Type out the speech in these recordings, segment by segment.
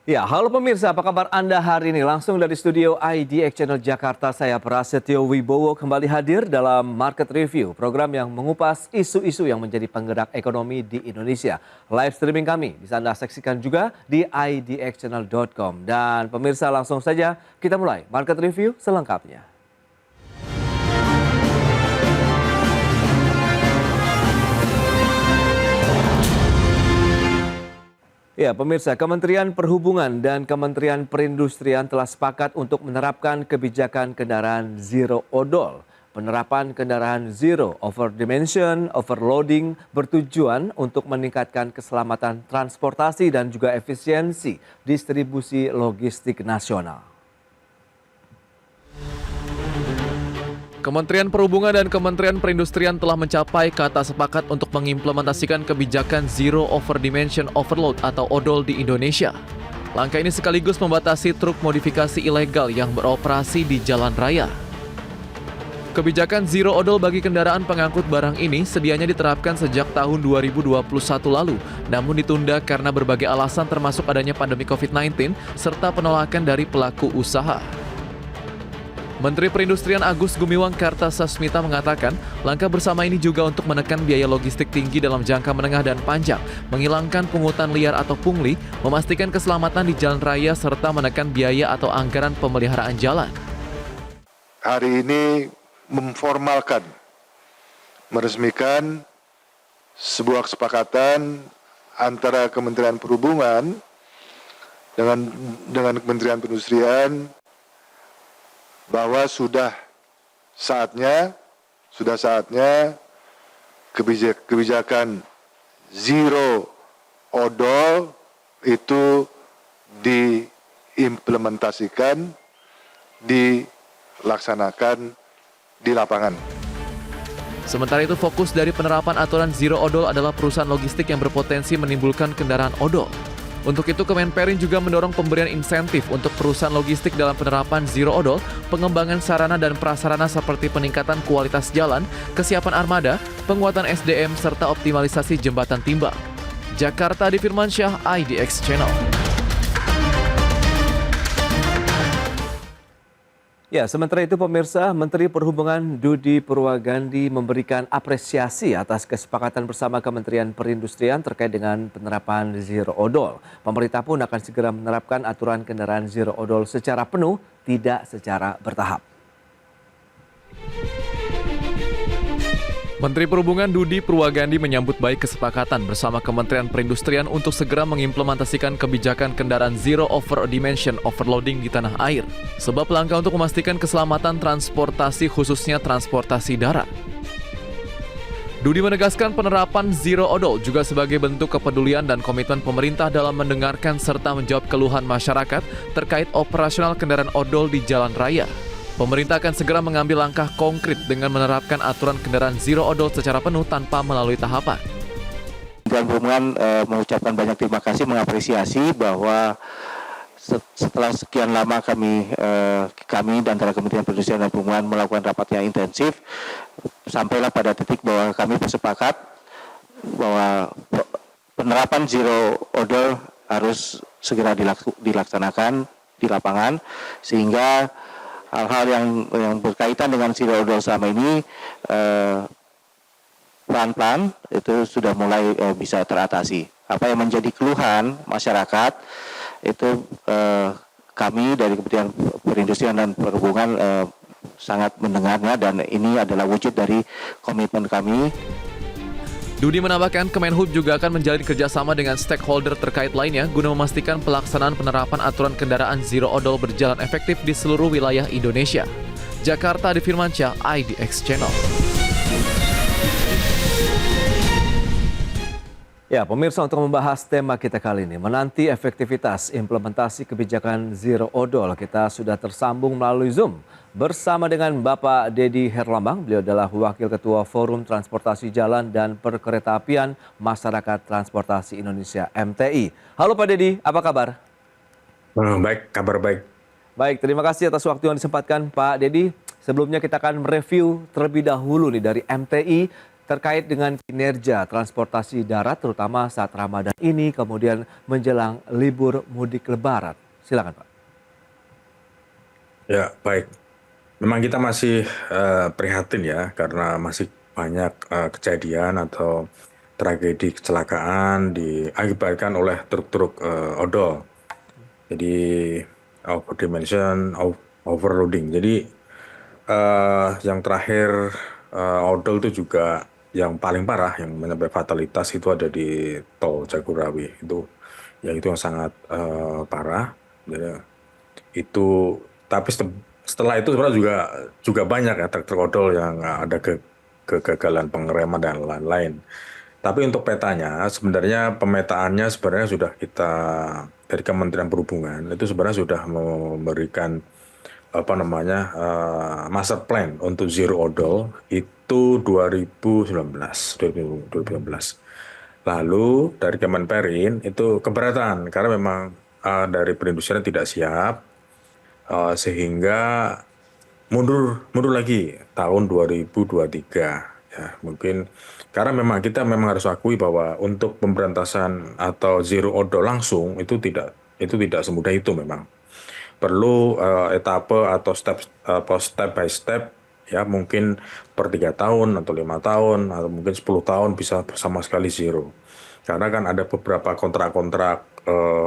Ya, halo pemirsa, apa kabar Anda hari ini? Langsung dari studio IDX Channel Jakarta, saya Prasetyo Wibowo kembali hadir dalam Market Review, program yang mengupas isu-isu yang menjadi penggerak ekonomi di Indonesia. Live streaming kami bisa Anda saksikan juga di idxchannel.com. Dan pemirsa, langsung saja kita mulai Market Review selengkapnya. Ya, pemirsa, Kementerian Perhubungan dan Kementerian Perindustrian telah sepakat untuk menerapkan kebijakan kendaraan zero odol. Penerapan kendaraan zero over dimension, overloading bertujuan untuk meningkatkan keselamatan transportasi dan juga efisiensi distribusi logistik nasional. Kementerian Perhubungan dan Kementerian Perindustrian telah mencapai kata sepakat untuk mengimplementasikan kebijakan Zero Over Dimension Overload atau ODOL di Indonesia. Langkah ini sekaligus membatasi truk modifikasi ilegal yang beroperasi di jalan raya. Kebijakan Zero Odol bagi kendaraan pengangkut barang ini sedianya diterapkan sejak tahun 2021 lalu, namun ditunda karena berbagai alasan termasuk adanya pandemi COVID-19 serta penolakan dari pelaku usaha. Menteri Perindustrian Agus Gumiwang Kartasasmita mengatakan, langkah bersama ini juga untuk menekan biaya logistik tinggi dalam jangka menengah dan panjang, menghilangkan pungutan liar atau pungli, memastikan keselamatan di jalan raya, serta menekan biaya atau anggaran pemeliharaan jalan. Hari ini memformalkan, meresmikan sebuah kesepakatan antara Kementerian Perhubungan dengan Kementerian Perindustrian bahwa sudah saatnya kebijakan zero odol itu diimplementasikan, dilaksanakan di lapangan. Sementara itu, fokus dari penerapan aturan zero odol adalah perusahaan logistik yang berpotensi menimbulkan kendaraan odol. Untuk itu, Kemenperin juga mendorong pemberian insentif untuk perusahaan logistik dalam penerapan zero odol, pengembangan sarana dan prasarana seperti peningkatan kualitas jalan, kesiapan armada, penguatan SDM, serta optimalisasi jembatan timbang. Jakarta, Adi Firmansyah, IDX Channel. Ya, sementara itu pemirsa, Menteri Perhubungan Dudi Purwagandi memberikan apresiasi atas kesepakatan bersama Kementerian Perindustrian terkait dengan penerapan zero odol. Pemerintah pun akan segera menerapkan aturan kendaraan zero odol secara penuh, tidak secara bertahap. Menteri Perhubungan Dudi Purwagandi menyambut baik kesepakatan bersama Kementerian Perindustrian untuk segera mengimplementasikan kebijakan kendaraan Zero Over Dimension Overloading di tanah air. Sebab langkah untuk memastikan keselamatan transportasi khususnya transportasi darat. Dudi menegaskan penerapan Zero Odol juga sebagai bentuk kepedulian dan komitmen pemerintah dalam mendengarkan serta menjawab keluhan masyarakat terkait operasional kendaraan odol di jalan raya. Pemerintah akan segera mengambil langkah konkret dengan menerapkan aturan kendaraan zero odol secara penuh tanpa melalui tahapan. Kementerian Perhubungan mengucapkan banyak terima kasih, mengapresiasi bahwa setelah sekian lama kami dan antara Kementerian Perindustrian dan Perhubungan melakukan rapat yang intensif, sampailah pada titik bahwa kami bersepakat bahwa penerapan zero odol harus segera dilaksanakan di lapangan, sehingga hal-hal yang berkaitan dengan zero odol selama ini pelan-pelan itu sudah mulai bisa teratasi. Apa yang menjadi keluhan masyarakat itu kami dari Kementerian Perindustrian dan Perhubungan sangat mendengarnya, dan ini adalah wujud dari komitmen kami. Dudi menambahkan Kemenhub juga akan menjalin kerjasama dengan stakeholder terkait lainnya guna memastikan pelaksanaan penerapan aturan kendaraan zero odol berjalan efektif di seluruh wilayah Indonesia. Jakarta, Adi Firmansyah, IDX Channel. Ya, pemirsa, untuk membahas tema kita kali ini, menanti efektivitas implementasi kebijakan zero odol, kita sudah tersambung melalui Zoom bersama dengan Bapak Dedi Herlambang. Beliau adalah Wakil Ketua Forum Transportasi Jalan dan Perkeretaapian Masyarakat Transportasi Indonesia (MTI). Halo Pak Dedi, apa kabar? Baik, kabar baik. Baik, terima kasih atas waktu yang disempatkan Pak Dedi. Sebelumnya kita akan mereview terlebih dahulu nih dari MTI terkait dengan kinerja transportasi darat terutama saat Ramadan ini kemudian menjelang libur mudik Lebaran. Silakan Pak. Ya, baik. Memang kita masih prihatin ya, karena masih banyak kejadian atau tragedi kecelakaan diakibatkan oleh truk-truk odol. Jadi overdimension, overloading. Jadi yang terakhir odol itu juga yang paling parah, yang menyebabkan fatalitas itu ada di tol Jagorawi. Itu yang sangat parah. Jadi, itu tapi setelah itu sebenarnya juga banyak ya truk odol yang ada kegagalan pengereman dan lain-lain. Tapi untuk petanya sebenarnya pemetaannya sebenarnya sudah kita dari Kementerian Perhubungan itu sebenarnya sudah memberikan master plan untuk zero odol itu 2019. Lalu dari Kemenperin itu keberatan karena memang dari perindustrian tidak siap, sehingga mundur lagi tahun 2023 ya, mungkin karena memang kita harus akui bahwa untuk pemberantasan atau zero odol langsung itu tidak semudah itu. Memang perlu etape atau step by step ya, mungkin per 3 tahun atau 5 tahun atau mungkin 10 tahun bisa sama sekali zero, karena kan ada beberapa kontrak-kontrak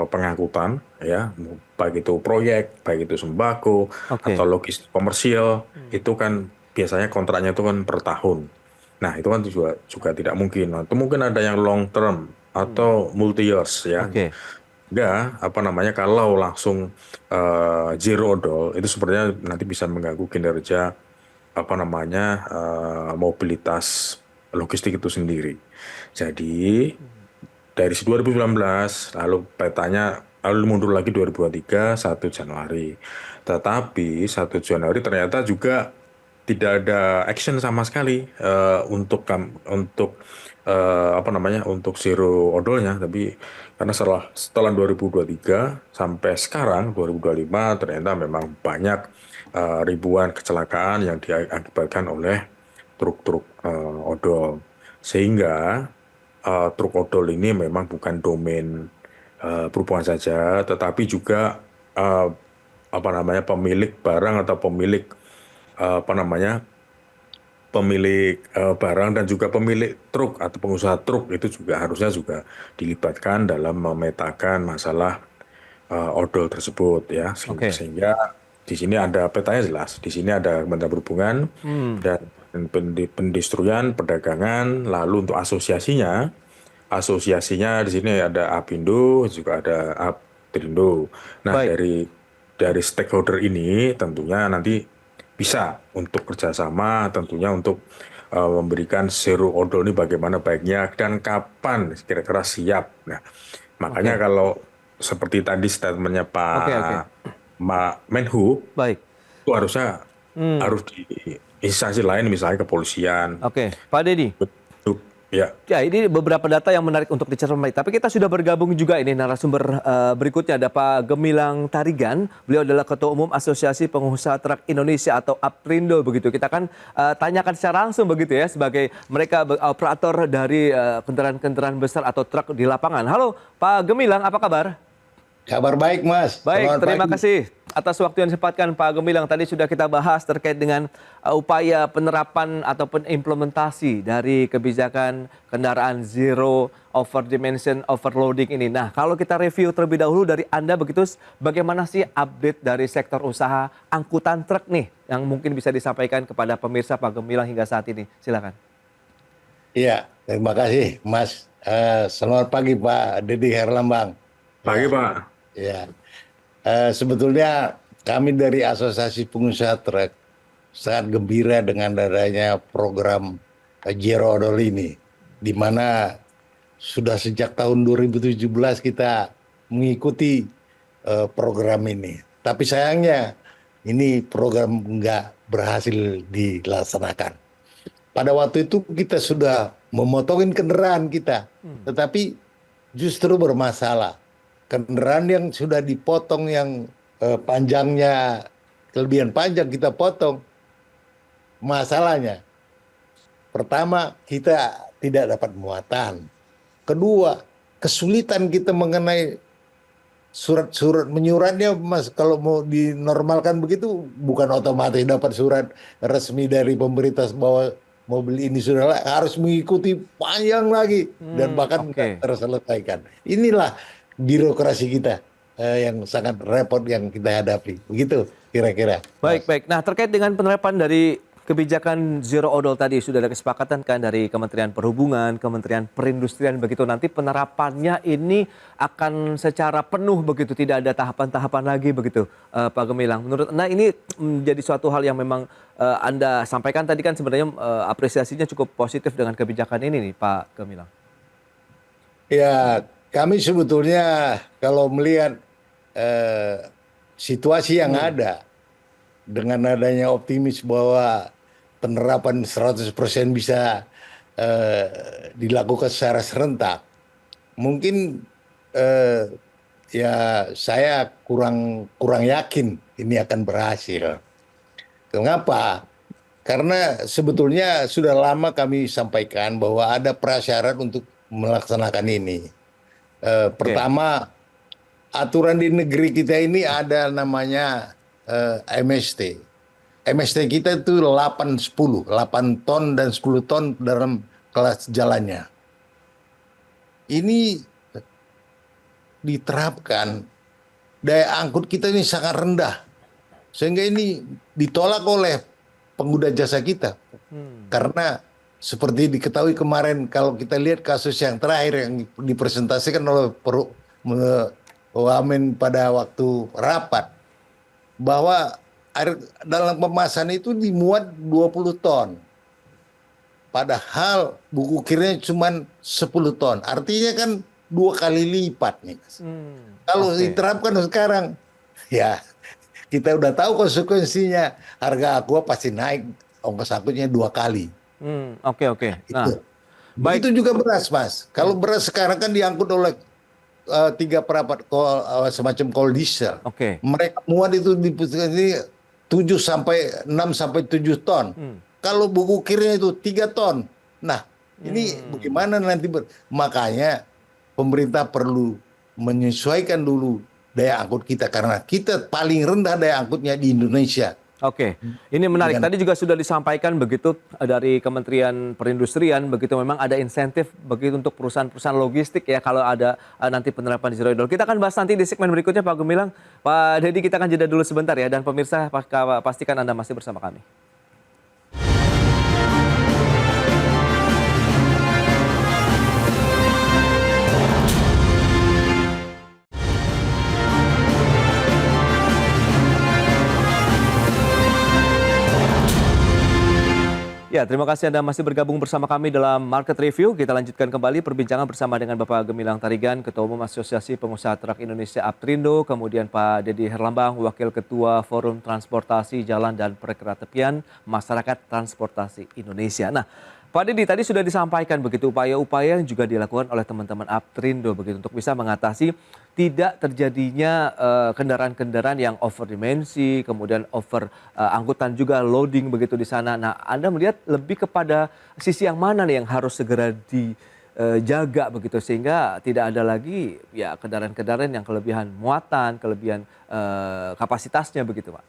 pengangkutan ya, baik itu proyek, baik itu sembako atau logistik komersial, itu kan biasanya kontraknya itu kan per tahun. Nah itu kan juga tidak mungkin. Nah, itu mungkin ada yang long term atau multi years ya. Kalau langsung zero odol itu sebenarnya nanti bisa mengganggu kinerja mobilitas logistik itu sendiri. Jadi dari 2019 lalu petanya lalu mundur lagi 2023 1 Januari. Tetapi 1 Januari ternyata juga tidak ada action sama sekali untuk zero odolnya. Tapi karena setelah 2023 sampai sekarang 2025 ternyata memang banyak ribuan kecelakaan yang diakibatkan oleh truk-truk odol, sehingga truk odol ini memang bukan domain perhubungan saja, tetapi juga pemilik barang atau pemilik barang dan juga pemilik truk atau pengusaha truk itu juga harusnya dilibatkan dalam memetakan masalah odol tersebut ya. Sehingga di sini ada petanya jelas. Di sini ada Kementerian Perhubungan dan Perindustrian, Perdagangan. Lalu untuk asosiasinya di sini ada Apindo, juga ada Aprindo. Nah, dari stakeholder ini tentunya nanti bisa untuk kerjasama, tentunya untuk memberikan zero odol ini bagaimana baiknya dan kapan kira-kira siap. Nah, makanya kalau seperti tadi statementnya Pak Menhub, itu harusnya harus di instansi lain, misalnya kepolisian. Pak Deddy. Ya, ini beberapa data yang menarik untuk dicermati. Tapi kita sudah bergabung juga ini narasumber berikutnya, ada Pak Gemilang Tarigan. Beliau adalah Ketua Umum Asosiasi Pengusaha Truk Indonesia atau Aprindo begitu. Kita akan tanyakan secara langsung begitu ya, sebagai mereka operator dari kendaraan-kendaraan besar atau truk di lapangan. Halo Pak Gemilang, apa kabar? Kabar baik, Mas. Baik, terima kasih atas waktu yang disempatkan Pak Gemilang. Tadi sudah kita bahas terkait dengan upaya penerapan ataupun implementasi dari kebijakan kendaraan zero over dimension overloading ini. Nah, kalau kita review terlebih dahulu dari Anda begitu, bagaimana sih update dari sektor usaha angkutan truk nih yang mungkin bisa disampaikan kepada pemirsa Pak Gemilang hingga saat ini? Silakan. Iya, terima kasih, Mas. Selamat pagi, Pak Deddy Herlambang. Pagi, Pak. Ya, sebetulnya kami dari Asosiasi Pengusaha Truk sangat gembira dengan adanya program Zero Odol ini, di mana sudah sejak tahun 2017 kita mengikuti program ini. Tapi sayangnya ini program nggak berhasil dilaksanakan. Pada waktu itu kita sudah memotongin kendaraan kita, tetapi justru bermasalah. Kendaraan yang sudah dipotong yang panjangnya kelebihan panjang kita potong. Masalahnya pertama kita tidak dapat muatan. Kedua, kesulitan kita mengenai surat-surat menyuratnya, Mas, kalau mau dinormalkan begitu bukan otomatis dapat surat resmi dari pemerintah bahwa mobil ini sudah harus mengikuti panjang lagi dan bahkan nggak Oke. terselesaikan. Inilah birokrasi kita yang sangat repot yang kita hadapi. Begitu kira-kira. Baik, Mas. baik. Nah, terkait dengan penerapan dari kebijakan zero odol tadi sudah ada kesepakatan kan dari Kementerian Perhubungan, Kementerian Perindustrian begitu, nanti penerapannya ini akan secara penuh begitu, tidak ada tahapan-tahapan lagi begitu, Pak Gemilang. Menurut Anda ini menjadi suatu hal yang memang Anda sampaikan tadi kan sebenarnya apresiasinya cukup positif dengan kebijakan ini nih, Pak Gemilang. Ya, kami sebetulnya kalau melihat situasi yang ada dengan adanya optimis bahwa penerapan 100% bisa dilakukan secara serentak, mungkin ya saya kurang yakin ini akan berhasil. Kenapa? Karena sebetulnya sudah lama kami sampaikan bahwa ada prasyarat untuk melaksanakan ini. Pertama, aturan di negeri kita ini ada namanya MST. MST kita itu 8-10, 8 ton dan 10 ton dalam kelas jalannya. Ini diterapkan, daya angkut kita ini sangat rendah. Sehingga ini ditolak oleh pengguna jasa kita. Karena seperti diketahui kemarin, kalau kita lihat kasus yang terakhir yang dipresentasikan oleh Wamen pada waktu rapat, bahwa air dalam kemasan itu dimuat 20 ton. Padahal buku kirnya cuma 10 ton. Artinya kan 2 kali lipat nih, Mas. Kalau diterapkan sekarang, ya kita udah tahu konsekuensinya. Harga aqua pasti naik, ongkos angkutnya 2 kali. Oke. Nah, Itu. Begitu juga beras, Mas. Kalau beras sekarang kan diangkut oleh 3 perapat semacam coal diesel. oke. Mereka muat itu di ini 6 sampai 7 ton. Kalau buku kirnya itu 3 ton. Nah, ini bagaimana nanti makanya pemerintah perlu menyesuaikan dulu daya angkut kita karena kita paling rendah daya angkutnya di Indonesia. Oke, ini menarik. Tadi juga sudah disampaikan begitu dari Kementerian Perindustrian, begitu memang ada insentif begitu untuk perusahaan-perusahaan logistik ya kalau ada nanti penerapan zero odol. Kita akan bahas nanti di segmen berikutnya, Pak Gemilang. Pak Dedi, kita akan jeda dulu sebentar ya, dan pemirsa pastikan Anda masih bersama kami. Ya, terima kasih Anda masih bergabung bersama kami dalam Market Review. Kita lanjutkan kembali perbincangan bersama dengan Bapak Gemilang Tarigan, Ketua Umum Asosiasi Pengusaha Truk Indonesia Aptrindo, kemudian Pak Dedi Herlambang, Wakil Ketua Forum Transportasi Jalan dan Perkereta Tepian Masyarakat Transportasi Indonesia. Nah, Pak Dedi, tadi sudah disampaikan begitu upaya-upaya yang juga dilakukan oleh teman-teman Aptrindo begitu untuk bisa mengatasi tidak terjadinya kendaraan-kendaraan yang over dimensi, kemudian over angkutan juga loading begitu di sana. Nah, Anda melihat lebih kepada sisi yang mana nih yang harus segera dijaga begitu sehingga tidak ada lagi ya kendaraan-kendaraan yang kelebihan muatan, kelebihan kapasitasnya begitu, Pak.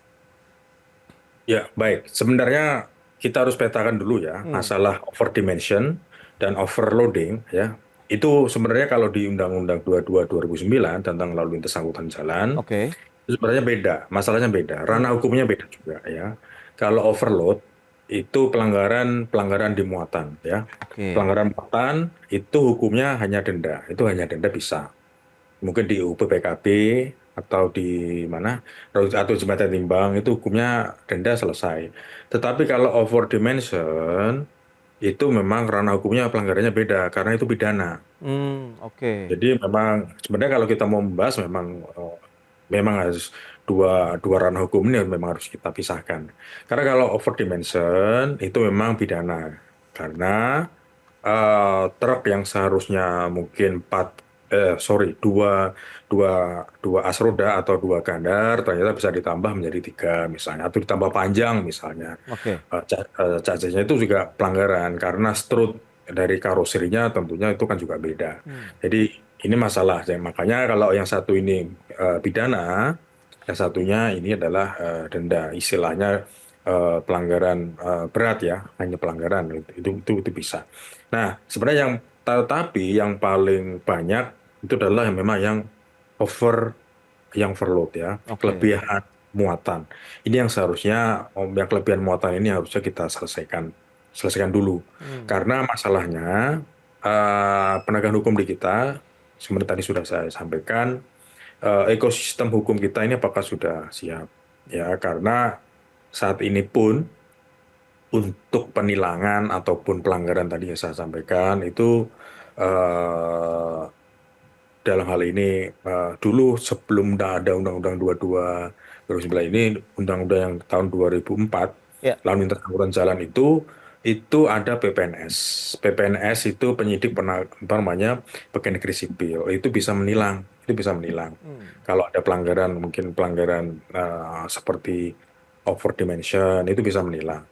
Ya, baik. Sebenarnya kita harus petakan dulu ya masalah overdimension dan overloading ya. Itu sebenarnya kalau di Undang-Undang 22 2009 tentang lalu lintas angkutan jalan, Oke. itu sebenarnya beda, masalahnya beda, ranah hukumnya beda juga ya. Kalau overload itu pelanggaran di muatan ya. Oke. Pelanggaran muatan itu hukumnya hanya denda, itu hanya denda bisa. Mungkin di UU PPKB atau di mana atau jembatan timbang itu hukumnya denda selesai. Tetapi kalau over dimension itu memang ranah hukumnya pelanggarannya beda karena itu pidana. Oke. Jadi memang sebenarnya kalau kita mau membahas memang harus dua ranah hukum ini memang harus kita pisahkan. Karena kalau over dimension itu memang pidana karena truk yang seharusnya mungkin dua as roda atau dua gandar ternyata bisa ditambah menjadi 3 misalnya, atau ditambah panjang misalnya. Oke. Charge-nya itu juga pelanggaran karena strut dari karoserinya tentunya itu kan juga beda. Jadi ini masalah. Makanya kalau yang satu ini pidana, yang satunya ini adalah denda. Istilahnya pelanggaran berat ya, hanya pelanggaran itu bisa. Nah, sebenarnya tetapi yang paling banyak itu adalah yang memang yang overload ya, Oke. kelebihan muatan. Ini yang seharusnya yang kelebihan muatan ini harusnya kita selesaikan dulu. Karena masalahnya penegakan hukum di kita, seperti tadi sudah saya sampaikan, ekosistem hukum kita ini apakah sudah siap? Ya, karena saat ini pun untuk penilangan ataupun pelanggaran tadi yang saya sampaikan itu eh, dalam hal ini dulu sebelum ada Undang-Undang 22 2009 ini, Undang-Undang yang tahun 2004 Ya. lalu lintas angkutan jalan itu ada PPNS. PPNS itu penyidik apa namanya pegawai negeri sipil, itu bisa menilang, Kalau ada pelanggaran, mungkin pelanggaran seperti over dimension itu bisa menilang.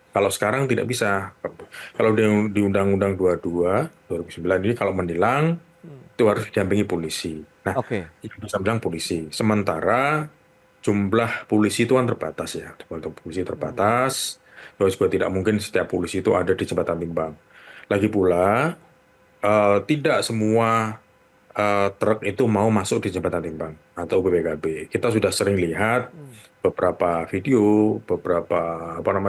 Kalau sekarang tidak bisa. Kalau di Undang-Undang 22 2009 ini kalau menilang itu harus didampingi polisi. Nah, Oke. itu bisa bilang polisi. Sementara jumlah polisi itu kan terbatas ya. Jumlah polisi terbatas. Terus juga tidak mungkin setiap polisi itu ada di jembatan timbang. Lagi pula tidak semua truk itu mau masuk di jembatan timbang atau UPPKB. Kita sudah sering lihat beberapa video,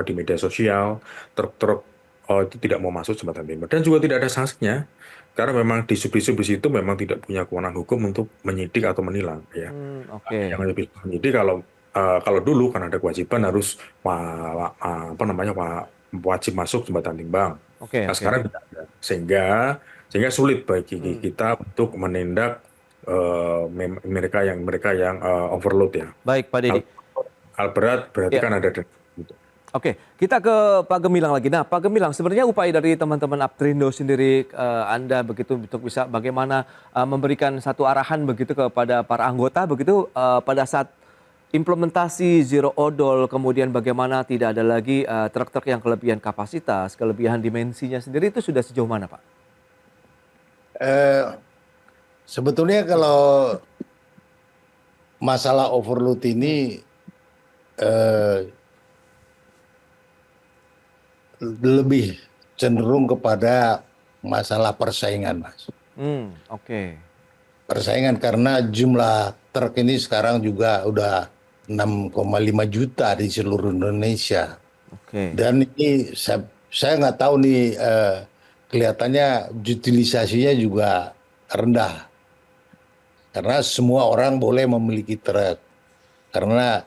di media sosial, truk-truk itu tidak mau masuk jembatan timbang dan juga tidak ada sanksinya karena memang di sub-sub itu memang tidak punya kewenangan hukum untuk menyidik atau menilang ya. Oke. Yang lebih menyidik kalau dulu kan ada kewajiban harus wajib masuk jembatan timbang. Oke. Nah, sekarang tidak ada. Sehingga sulit bagi kita untuk menindak mereka yang overload ya. Baik, Pak Deddy. Hal berat berarti Ya. kan ada denda. Oke, kita ke Pak Gemilang lagi. Nah, Pak Gemilang, sebenarnya upaya dari teman-teman Aptrindo sendiri, Anda begitu untuk bisa bagaimana memberikan satu arahan begitu kepada para anggota begitu pada saat implementasi zero odol, kemudian bagaimana tidak ada lagi truk-truk yang kelebihan kapasitas, kelebihan dimensinya sendiri, itu sudah sejauh mana, Pak? Sebetulnya kalau masalah overload ini lebih cenderung kepada masalah persaingan, Mas. Oke. Persaingan karena jumlah truk ini sekarang juga udah 6,5 juta di seluruh Indonesia. Oke. Dan ini saya nggak tahu nih, kelihatannya utilisasinya juga rendah. Karena semua orang boleh memiliki truk. Karena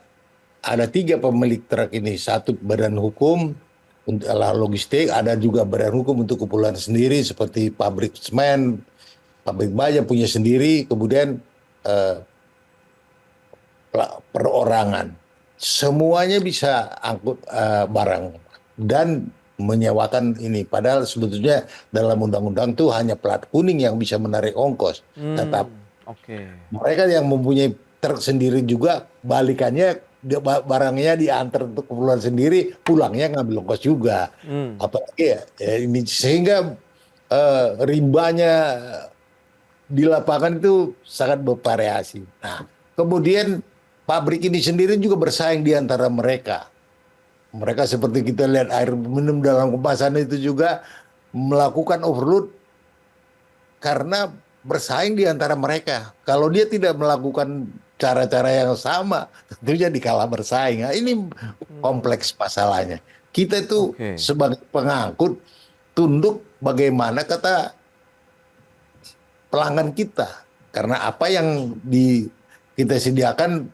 ada 3 pemilik truk ini. Satu badan hukum untuk logistik, ada juga badan hukum untuk kumpulan sendiri seperti pabrik semen, pabrik baja punya sendiri, kemudian perorangan. Semuanya bisa angkut barang dan menyewakan ini. Padahal sebetulnya dalam undang-undang itu hanya plat kuning yang bisa menarik ongkos. Tetap mereka yang mempunyai truk sendiri juga balikannya barangnya diantar untuk keperluan sendiri, pulangnya ngambil ongkos juga. Apalagi ya, ini sehingga rimbanya di lapangan itu sangat bervariasi. Nah, kemudian pabrik ini sendiri juga bersaing di antara mereka. Mereka seperti kita lihat air minum dalam kemasan itu juga melakukan overload karena bersaing di antara mereka. Kalau dia tidak melakukan cara-cara yang sama, tentunya dikalah bersaing. Nah, ini kompleks masalahnya. Kita itu sebagai pengangkut tunduk bagaimana kata pelanggan kita. Karena apa yang kita sediakan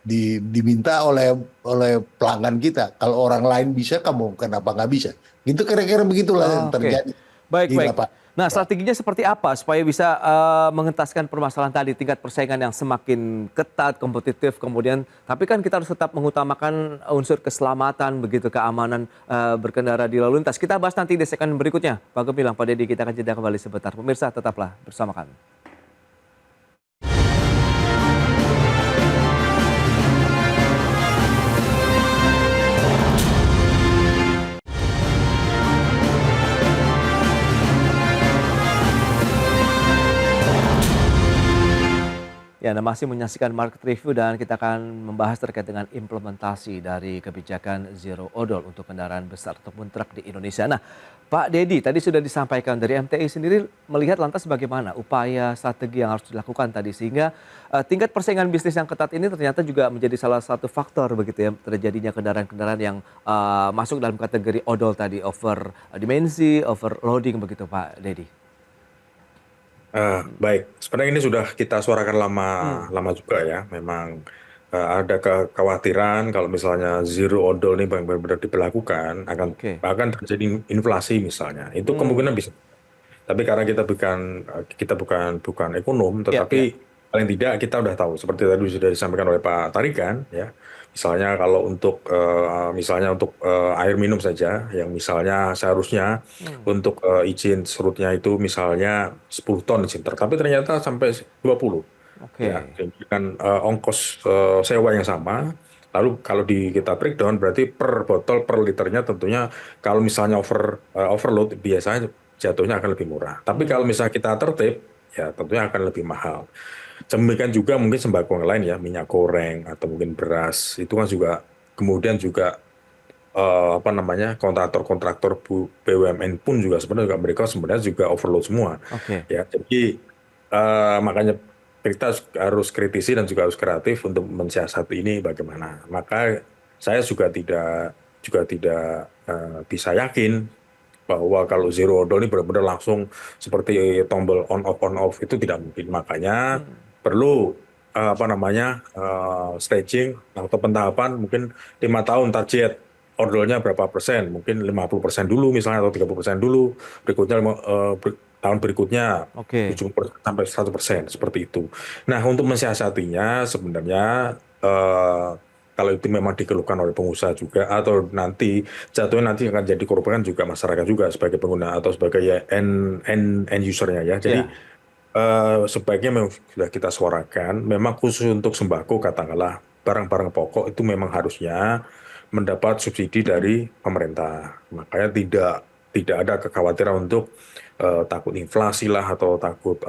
diminta oleh pelanggan kita. Kalau orang lain bisa, kamu kenapa nggak bisa? Itu kira-kira begitulah yang terjadi. Baik. Nah, strateginya seperti apa supaya bisa mengentaskan permasalahan tadi, tingkat persaingan yang semakin ketat, kompetitif, kemudian tapi kan kita harus tetap mengutamakan unsur keselamatan, begitu keamanan berkendara di lalu lintas. Kita bahas nanti di segmen berikutnya. Pak Gemilang, Pak Deddy, kita akan jeda kembali sebentar. Pemirsa, tetaplah bersama kami. Ya, Anda masih menyaksikan Market Review dan kita akan membahas terkait dengan implementasi dari kebijakan Zero Odol untuk kendaraan besar ataupun truk di Indonesia. Nah, Pak Dedi, tadi sudah disampaikan dari MTI sendiri melihat lantas bagaimana upaya strategi yang harus dilakukan tadi sehingga tingkat persaingan bisnis yang ketat ini ternyata juga menjadi salah satu faktor begitu ya terjadinya kendaraan-kendaraan yang masuk dalam kategori odol tadi, over dimensi, overloading begitu Pak Dedi. Baik, sebenarnya ini sudah kita suarakan lama juga ya. Memang ada kekhawatiran kalau misalnya zero odol ini benar-benar diberlakukan Oke. akan terjadi inflasi misalnya. Itu kemungkinan bisa. Tapi karena kita bukan ekonom, Ya, tetapi ya. paling tidak kita udah tahu seperti tadi sudah disampaikan oleh Pak Tarigan ya. Misalnya kalau untuk air minum saja yang misalnya seharusnya untuk izin surutnya itu misalnya 10 ton izin truk, tapi ternyata sampai 20 ya Oke. dengan ongkos sewa yang sama. Lalu kalau kita breakdown berarti per botol per liternya tentunya kalau misalnya overload biasanya jatuhnya akan lebih murah. Tapi kalau misalnya kita tertib ya tentunya akan lebih mahal. Demikian juga mungkin sembako yang lain ya, minyak goreng atau mungkin beras itu kan juga kemudian juga kontraktor-kontraktor BUMN pun juga sebenarnya mereka sebenarnya juga overload semua Oke. ya. Jadi makanya kita harus kritisi dan juga harus kreatif untuk mensiasati ini bagaimana. Maka saya juga tidak bisa yakin bahwa kalau zero odol ini benar-benar langsung seperti tombol on off itu tidak mungkin. Makanya perlu staging atau pentahapan mungkin 5 tahun target odolnya berapa persen, mungkin 50% dulu misalnya atau 30% dulu, berikutnya tahun berikutnya Oke. 70% sampai 100% seperti itu. Nah, untuk mensiasatinya sebenarnya kalau itu memang dikeluhkan oleh pengusaha juga atau nanti jatuhnya nanti akan jadi korban juga masyarakat juga sebagai pengguna atau sebagai end usernya ya. Jadi Ya. sebaiknya memang sudah kita suarakan, memang khusus untuk sembako katakanlah barang-barang pokok itu memang harusnya mendapat subsidi dari pemerintah. Makanya tidak ada kekhawatiran untuk takut inflasi lah atau takut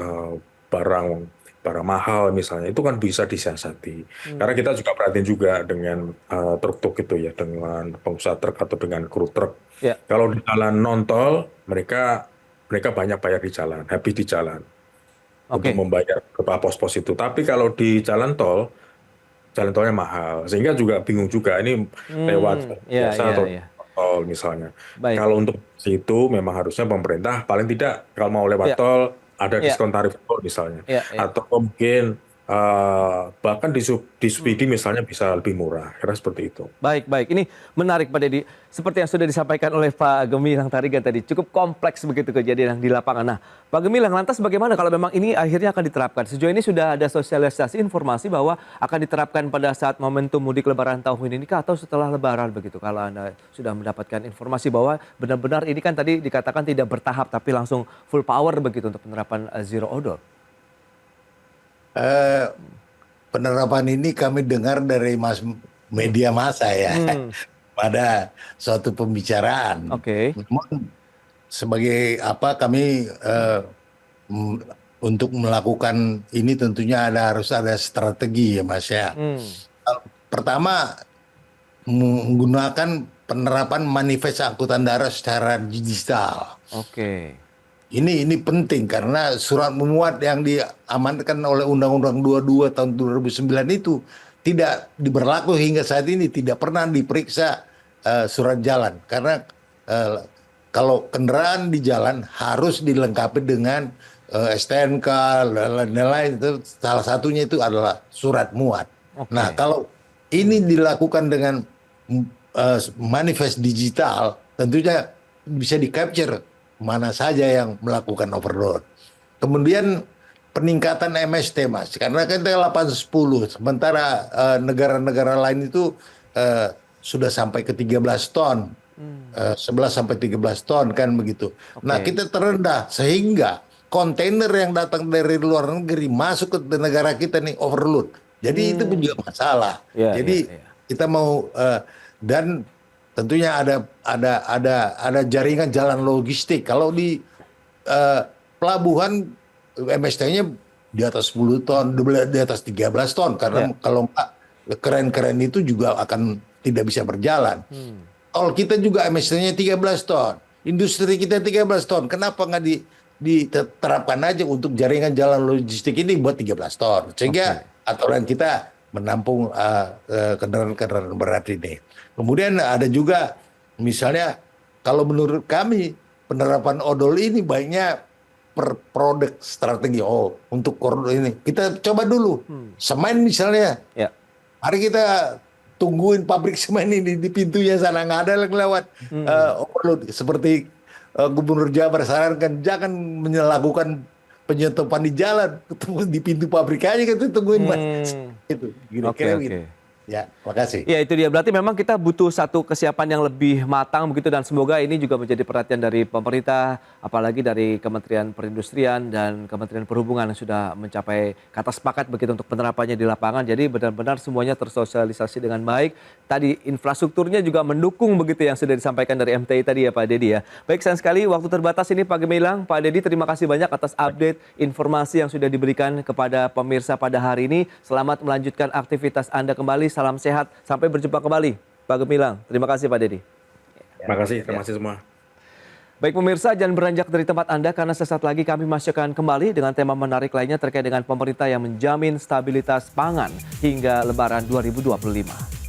barang mahal misalnya itu kan bisa disiasati. Karena kita juga perhatiin juga dengan truk-truk itu ya, dengan pengusaha truk atau dengan kru truk. Ya. Kalau di jalan non tol mereka banyak bayar di jalan, habis di jalan untuk Oke. membayar beberapa pos-pos itu. Tapi kalau di jalan tolnya mahal, sehingga juga bingung juga ini lewat Ya, biasa ya, atau ya. tol misalnya. Baik. Kalau untuk situ memang harusnya pemerintah paling tidak kalau mau lewat Ya, tol ada ya, diskon tarif tol misalnya, ya, ya. atau mungkin bahkan disubsidi misalnya bisa lebih murah, karena seperti itu. Baik, baik. Ini menarik Pak Dedi. Seperti yang sudah disampaikan oleh Pak Gemilang Tarigan tadi, cukup kompleks begitu kejadian yang di lapangan. Nah, Pak Gemilang, lantas bagaimana kalau memang ini akhirnya akan diterapkan? Sejauh ini sudah ada sosialisasi informasi bahwa akan diterapkan pada saat momentum mudik Lebaran tahun ini kah atau setelah Lebaran begitu? Kalau Anda sudah mendapatkan informasi bahwa benar-benar ini kan tadi dikatakan tidak bertahap tapi langsung full power begitu untuk penerapan zero odol. Eh, Penerapan ini kami dengar dari media massa ya, pada suatu pembicaraan. Oke. Namun sebagai apa kami untuk melakukan ini tentunya harus ada strategi ya Mas ya. Pertama menggunakan penerapan manifest angkutan darat secara digital. Oke. Ini penting karena surat memuat yang diamankan oleh Undang-Undang 22 tahun 2009 itu tidak diberlaku hingga saat ini, tidak pernah diperiksa surat jalan. Karena kalau kendaraan di jalan harus dilengkapi dengan STNK, lain-lain, itu salah satunya itu adalah surat muat. Oke. Nah, kalau ini dilakukan dengan manifest digital, tentunya bisa di-capture mana saja yang melakukan overload. Kemudian peningkatan MST Mas, karena kan kita 810, sementara negara-negara lain itu sudah sampai ke 13 ton, 11 sampai 13 ton kan begitu. Nah kita terendah sehingga kontainer yang datang dari luar negeri masuk ke negara kita nih overload. Jadi itu pun juga masalah. Jadi kita mau dan tentunya ada jaringan jalan logistik. Kalau di pelabuhan MST-nya di atas 10 ton, di atas 13 ton. Karena kalau nggak, keren-keren itu juga akan tidak bisa berjalan. Tol kita juga emisinya 13 ton. Industri kita 13 ton. Kenapa nggak diterapkan aja untuk jaringan jalan logistik ini buat 13 ton. Sehingga aturan kita menampung kendaraan-kendaraan berat ini. Kemudian ada juga misalnya kalau menurut kami penerapan odol ini baiknya per produk strategi. Untuk koridor ini kita coba dulu. Semen misalnya. Mari kita tungguin pabrik semen ini di pintunya sana, nggak ada yang lewat overload. Seperti Gubernur Jabar sarankan jangan melakukan penyetopan di jalan, ketemu di pintu pabrik aja kita tungguin itu. Gitu. Ya, makasih. Ya itu dia, berarti memang kita butuh satu kesiapan yang lebih matang begitu, dan semoga ini juga menjadi perhatian dari pemerintah, apalagi dari Kementerian Perindustrian dan Kementerian Perhubungan yang sudah mencapai kata sepakat begitu untuk penerapannya di lapangan. Jadi benar-benar semuanya tersosialisasi dengan baik. Tadi infrastrukturnya juga mendukung begitu yang sudah disampaikan dari MTI tadi ya Pak Dedi ya. Baik, sayang sekali waktu terbatas ini Pak Gemilang. Pak Dedi, terima kasih banyak atas update informasi yang sudah diberikan kepada pemirsa pada hari ini. Selamat melanjutkan aktivitas Anda kembali. Salam sehat, sampai berjumpa kembali Pak Gemilang. Terima kasih Pak Dedi. Terima kasih semua. Baik pemirsa, jangan beranjak dari tempat Anda karena sesaat lagi kami masih akan kembali dengan tema menarik lainnya terkait dengan pemerintah yang menjamin stabilitas pangan hingga Lebaran 2025.